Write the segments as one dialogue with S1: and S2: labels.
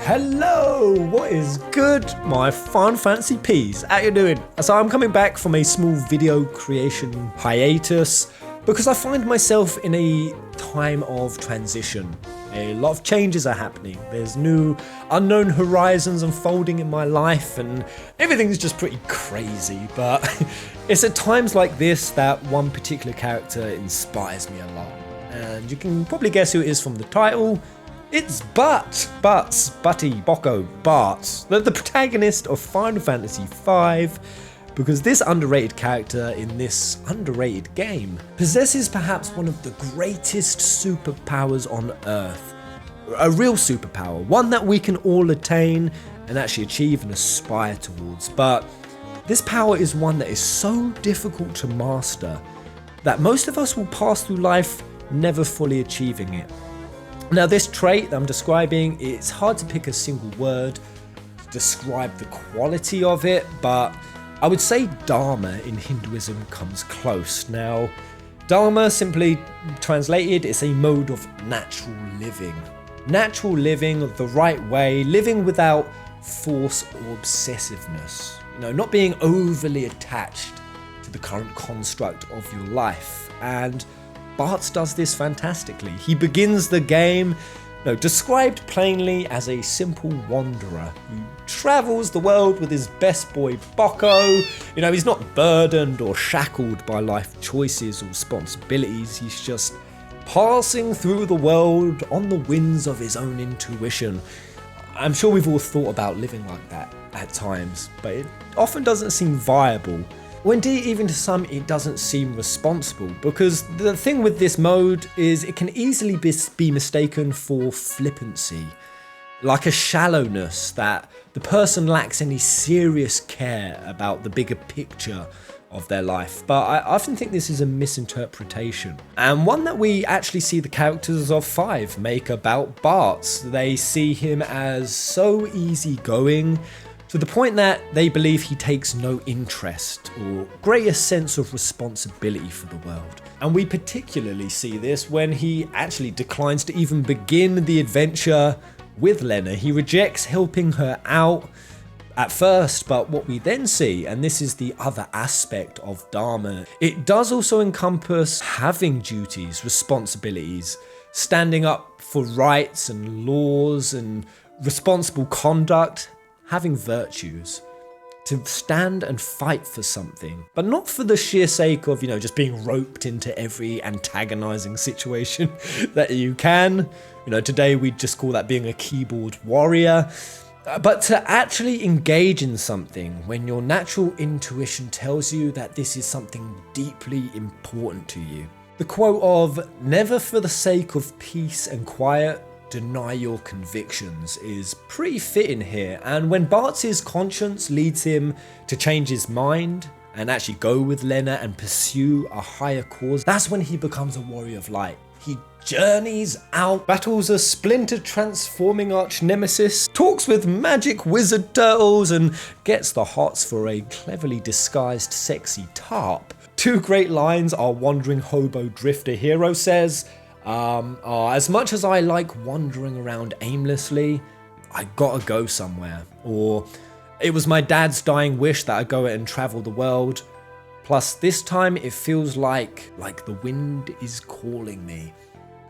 S1: Hello, what is good, my fun fancy peas? How you doing? So I'm coming back from a small video creation hiatus because I find myself in a time of transition. A lot of changes are happening. There's new unknown horizons unfolding in my life and everything's just pretty crazy. But it's at times like this that one particular character inspires me a lot. And you can probably guess who it is from the title. It's Bartz, the protagonist of Final Fantasy V, because this underrated character in this underrated game possesses perhaps one of the greatest superpowers on Earth. A real superpower, one that we can all attain and actually achieve and aspire towards. But this power is one that is so difficult to master that most of us will pass through life never fully achieving it. Now this trait that I'm describing, it's hard to pick a single word to describe the quality of it, but I would say Dharma in Hinduism comes close. Now, Dharma, simply translated, is a mode of natural living. Natural living the right way, living without force or obsessiveness. Not being overly attached to the current construct of your life. And Bartz does this fantastically. He begins the game, described plainly as a simple wanderer who travels the world with his best boy Bocco. He's not burdened or shackled by life choices or responsibilities. He's just passing through the world on the winds of his own intuition. I'm sure we've all thought about living like that at times, but it often doesn't seem viable. Or indeed, even to some, it doesn't seem responsible, because the thing with this mode is it can easily be mistaken for flippancy, like a shallowness that the person lacks any serious care about the bigger picture of their life. But I often think this is a misinterpretation, and one that we actually see the characters of 5 make about Bartz. They see him as so easygoing, to the point that they believe he takes no interest or greater sense of responsibility for the world. And we particularly see this when he actually declines to even begin the adventure with Lena. He rejects helping her out at first, but what we then see, and this is the other aspect of Dharma, it does also encompass having duties, responsibilities, standing up for rights and laws and responsible conduct, having virtues, to stand and fight for something, but not for the sheer sake of, just being roped into every antagonizing situation that you can. Today we'd just call that being a keyboard warrior. But to actually engage in something when your natural intuition tells you that this is something deeply important to you. The quote of, "Never for the sake of peace and quiet deny your convictions," is pretty fitting here. And when Bartz's conscience leads him to change his mind and actually go with Lena and pursue a higher cause, that's when he becomes a warrior of light. He journeys out, battles a splintered transforming arch nemesis, talks with magic wizard turtles, and gets the hots for a cleverly disguised sexy tarp. 2 great lines our wandering hobo drifter hero says, as much as I like wandering around aimlessly, I gotta go somewhere. Or, it was my dad's dying wish that I go and travel the world. Plus, this time it feels like the wind is calling me.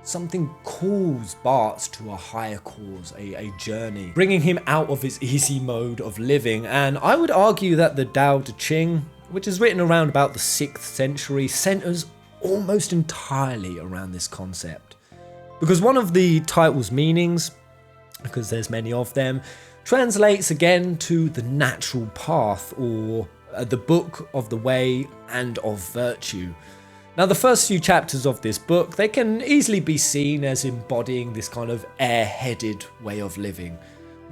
S1: Something calls Bartz to a higher cause, a journey, bringing him out of his easy mode of living. And I would argue that the Duodecim, which is written around about the 6th century, centers almost entirely around this concept. Because one of the title's meanings, because there's many of them, translates again to the natural path, or the book of the way and of virtue. Now the first few chapters of this book, they can easily be seen as embodying this kind of airheaded way of living.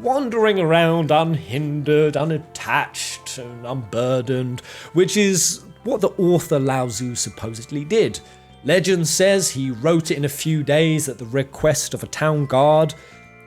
S1: Wandering around unhindered, unattached, and unburdened, which is what the author Lao Zhu supposedly did. Legend says he wrote it in a few days at the request of a town guard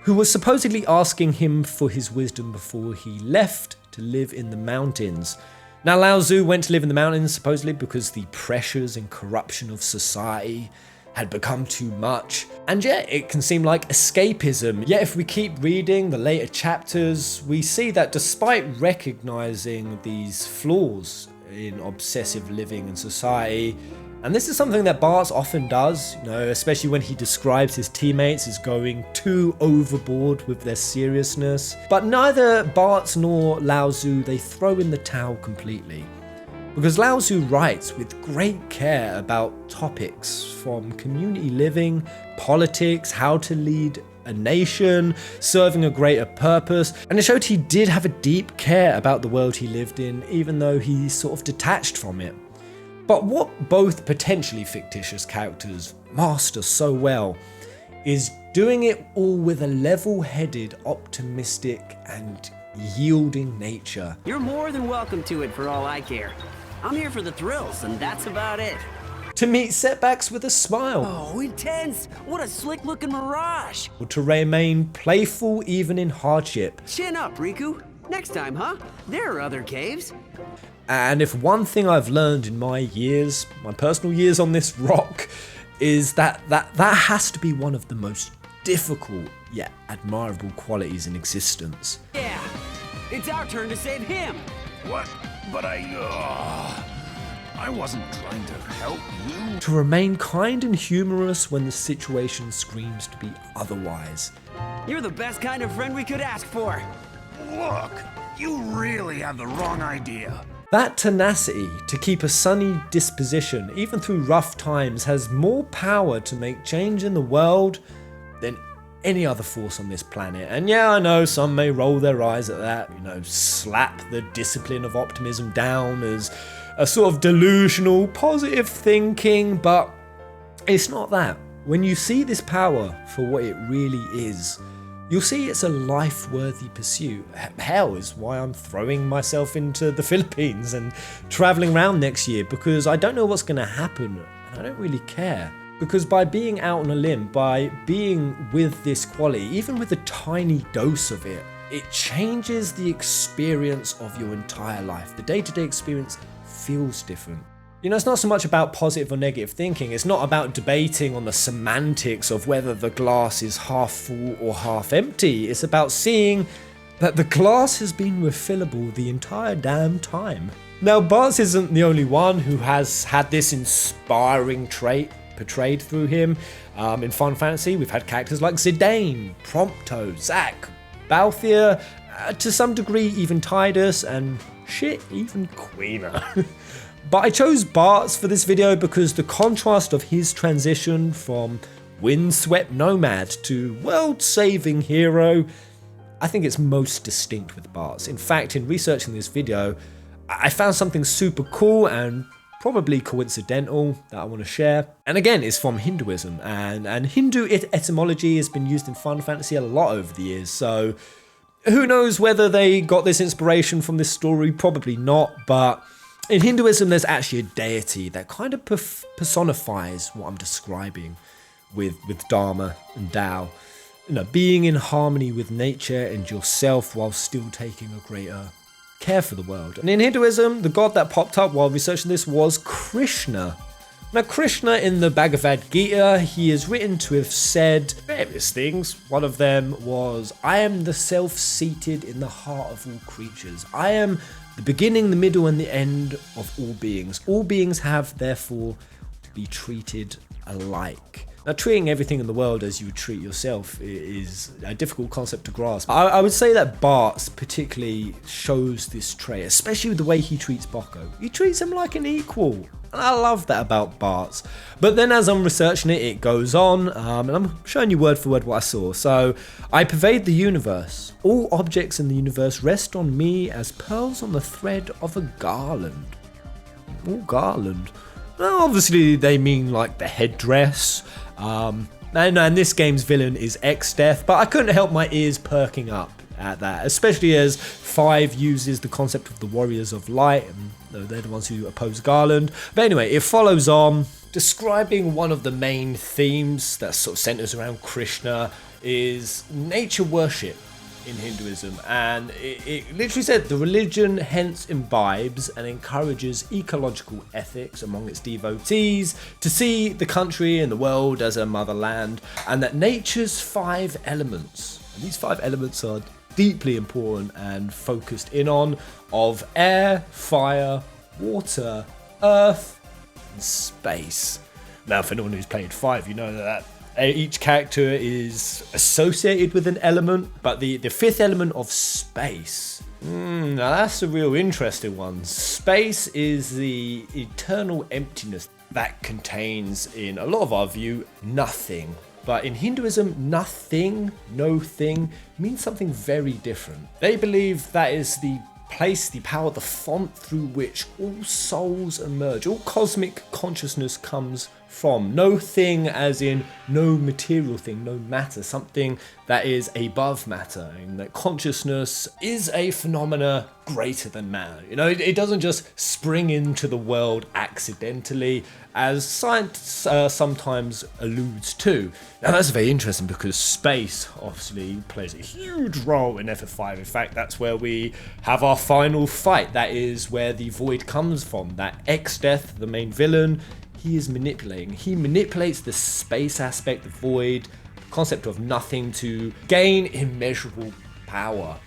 S1: who was supposedly asking him for his wisdom before he left to live in the mountains. Now Lao Zhu went to live in the mountains supposedly because the pressures and corruption of society had become too much. And yeah, it can seem like escapism. Yet if we keep reading the later chapters, we see that despite recognizing these flaws in obsessive living and society, and this is something that Bartz often does, especially when he describes his teammates as going too overboard with their seriousness. But neither Bartz nor Lao Zhu, they throw in the towel completely. Because Lao Zhu writes with great care about topics from community living, politics, how to lead a nation, serving a greater purpose, and it showed he did have a deep care about the world he lived in, even though he sort of detached from it. But what both potentially fictitious characters master so well is doing it all with a level-headed, optimistic, and yielding nature.
S2: You're more than welcome to it for all I care. I'm here for the thrills, and that's about it.
S1: To meet setbacks with a smile.
S2: Oh, intense! What a slick-looking mirage!
S1: To remain playful even in hardship.
S2: Chin up, Riku. Next time, huh? There are other caves.
S1: And if one thing I've learned in my years, my personal years on this rock, is that has to be one of the most difficult yet admirable qualities in existence.
S2: Yeah, it's our turn to save him.
S3: What? But I wasn't trying to help you.
S1: To remain kind and humorous when the situation screams to be otherwise.
S2: You're the best kind of friend we could ask for.
S3: Look, you really have the wrong idea.
S1: That tenacity to keep a sunny disposition, even through rough times, has more power to make change in the world than any other force on this planet. And yeah, I know some may roll their eyes at that, slap the discipline of optimism down as a sort of delusional, positive thinking, but it's not that. When you see this power for what it really is, you'll see it's a life-worthy pursuit. Hell is why I'm throwing myself into the Philippines and traveling around next year, because I don't know what's going to happen and I don't really care. Because by being out on a limb, by being with this quality, even with a tiny dose of it, it changes the experience of your entire life. The day-to-day experience feels different. It's not so much about positive or negative thinking. It's not about debating on the semantics of whether the glass is half full or half empty. It's about seeing that the glass has been refillable the entire damn time. Now, Bartz isn't the only one who has had this inspiring trait portrayed through him. In Final Fantasy, we've had characters like Zidane, Prompto, Zack, Balthier, to some degree even Tidus, and shit, even Queener. But I chose Bartz for this video because the contrast of his transition from windswept nomad to world-saving hero, I think it's most distinct with Bartz. In fact, in researching this video, I found something super cool and probably coincidental that I want to share. And again, it's from Hinduism, and Hindu etymology has been used in Final Fantasy a lot over the years, so who knows whether they got this inspiration from this story? Probably not, but in Hinduism, there's actually a deity that kind of personifies what I'm describing with Dharma and Tao. Being in harmony with nature and yourself while still taking a greater care for the world. And in Hinduism, the god that popped up while researching this was Krishna. Now, Krishna in the Bhagavad Gita, he is written to have said various things. One of them was, I am the self seated in the heart of all creatures. I am the beginning, the middle, and the end of all beings. All beings have, therefore, to be treated alike. Now, treating everything in the world as you would treat yourself is a difficult concept to grasp. I would say that Bartz particularly shows this trait, especially with the way he treats Boko. He treats him like an equal. And I love that about Bartz. But then as I'm researching it, it goes on, and I'm showing you word for word what I saw. So, I pervade the universe. All objects in the universe rest on me as pearls on the thread of a garland. Oh, garland. Well, obviously they mean like the headdress. And this game's villain is X-Death, but I couldn't help my ears perking up at that, especially as 5 uses the concept of the Warriors of Light, and they're the ones who oppose Garland. But anyway, it follows on, describing one of the main themes that sort of centers around Krishna is nature worship. in Hinduism, and it literally said the religion hence imbibes and encourages ecological ethics among its devotees to see the country and the world as a motherland, and that nature's 5 elements, and these 5 elements are deeply important and focused in on, of air, fire, water, earth, and space. Now, for anyone who's played 5, you know that each character is associated with an element, but the 5th element of space, now that's a real interesting one. Space is the eternal emptiness that contains, in a lot of our view, nothing. But in Hinduism, nothing, no thing, means something very different. They believe that is the place, the power, the font through which all souls emerge, all cosmic consciousness comes from. No thing as in no material thing, no matter, something that is above matter, and that consciousness is a phenomena greater than matter. You know, it doesn't just spring into the world accidentally, as science sometimes alludes to. Now that's very interesting because space obviously plays a huge role in FF5. In fact, that's where we have our final fight. That is where the void comes from. That Exdeath, the main villain, he is manipulating. He manipulates the space aspect, the void, the concept of nothing, to gain immeasurable power.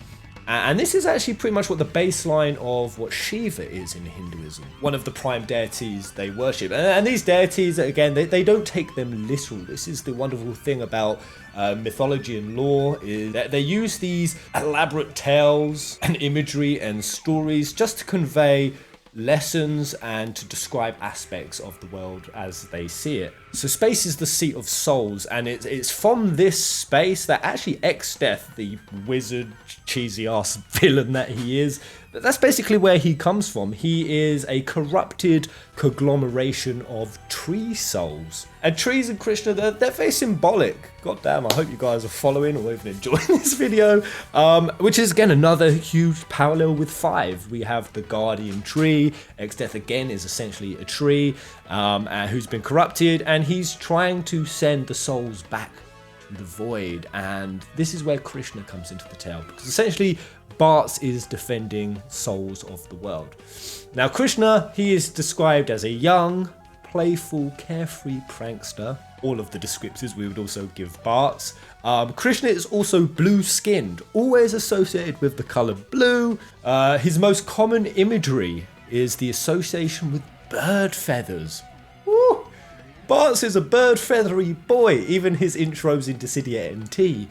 S1: And this is actually pretty much what the baseline of what Shiva is in Hinduism, one of the prime deities they worship. And these deities, again, they don't take them literal. This is the wonderful thing about mythology and lore, is that they use these elaborate tales and imagery and stories just to convey lessons and to describe aspects of the world as they see it. So space is the seat of souls, and it's from this space that actually Exdeath, the wizard, cheesy ass villain that he is, that's basically where he comes from. He is a corrupted conglomeration of tree souls. And trees and Krishna, they're very symbolic. God damn, I hope you guys are following or even enjoying this video. Which is, again, another huge parallel with 5. We have the guardian tree. Exdeath, again, is essentially a tree who's been corrupted, and he's trying to send the souls back to the void. And this is where Krishna comes into the tale, because essentially Bartz is defending souls of the world. Now Krishna, he is described as a young, playful, carefree prankster. All of the descriptors we would also give Bartz. Krishna is also blue-skinned, always associated with the colour blue. His most common imagery is the association with bird feathers. Woo! Bartz is a bird feathery boy, even his intros in Dissidia NT.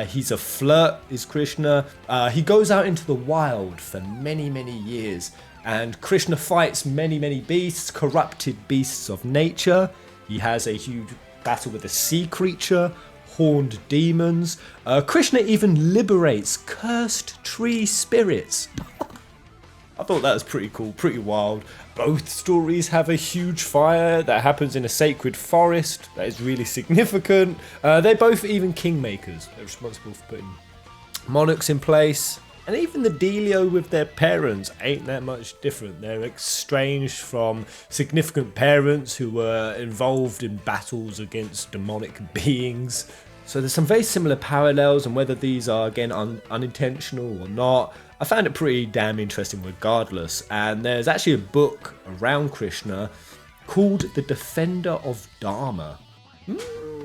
S1: He's a flirt, is Krishna. He goes out into the wild for many, many years, and Krishna fights many, many beasts, corrupted beasts of nature. He has a huge battle with a sea creature, horned demons. Krishna even liberates cursed tree spirits. I thought that was pretty cool, pretty wild. Both stories have a huge fire that happens in a sacred forest that is really significant. They're both even kingmakers. They're responsible for putting monarchs in place. And even the dealio with their parents ain't that much different. They're estranged from significant parents who were involved in battles against demonic beings. So there's some very similar parallels, and whether these are, again, unintentional or not, I found it pretty damn interesting regardless. And there's actually a book around Krishna called The Defender of Dharma,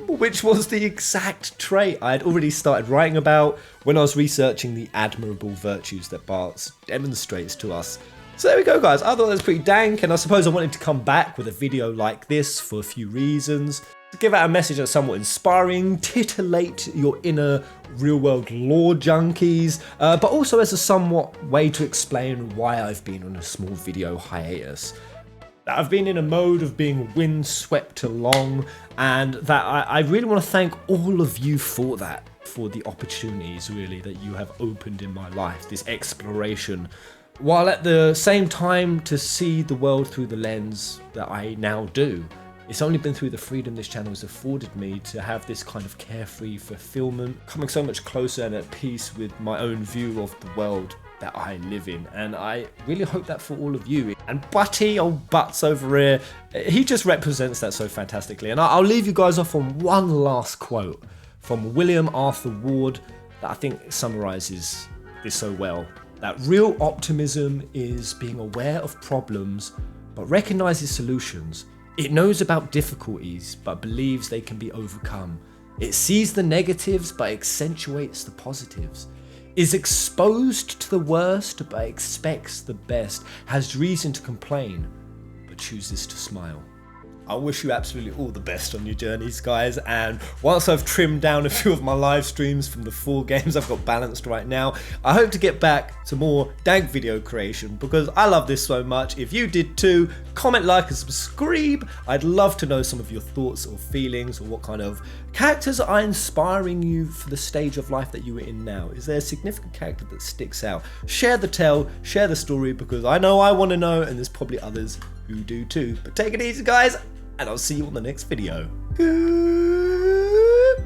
S1: which was the exact trait I had already started writing about when I was researching the admirable virtues that Bartz demonstrates to us. So there we go, guys. I thought that was pretty dank, and I suppose I wanted to come back with a video like this for a few reasons. To give out a message that's somewhat inspiring, titillate your inner real-world lore junkies, but also as a somewhat way to explain why I've been on a small video hiatus. I've been in a mode of being windswept along, and that I really want to thank all of you for that, for the opportunities really that you have opened in my life, this exploration, while at the same time to see the world through the lens that I now do. It's only been through the freedom this channel has afforded me to have this kind of carefree fulfillment, coming so much closer and at peace with my own view of the world that I live in, and I really hope that for all of you. And Butty, old Butts over here, he just represents that so fantastically. And I'll leave you guys off on one last quote from William Arthur Ward that I think summarizes this so well. That real optimism is being aware of problems, but recognizes solutions. It knows about difficulties, but believes they can be overcome. It sees the negatives, but accentuates the positives. Is exposed to the worst, but expects the best. Has reason to complain, but chooses to smile. I wish you absolutely all the best on your journeys, guys, and once I've trimmed down a few of my live streams from the 4 games I've got balanced right now, I hope to get back to more dank video creation because I love this so much. If you did too, comment, like and subscribe. I'd love to know some of your thoughts or feelings, or what kind of characters are inspiring you for the stage of life that you are in now. Is there a significant character that sticks out? Share the tale, share the story, because I know I want to know, and there's probably others who do too. But take it easy, guys, and I'll see you on the next video. Goodbye.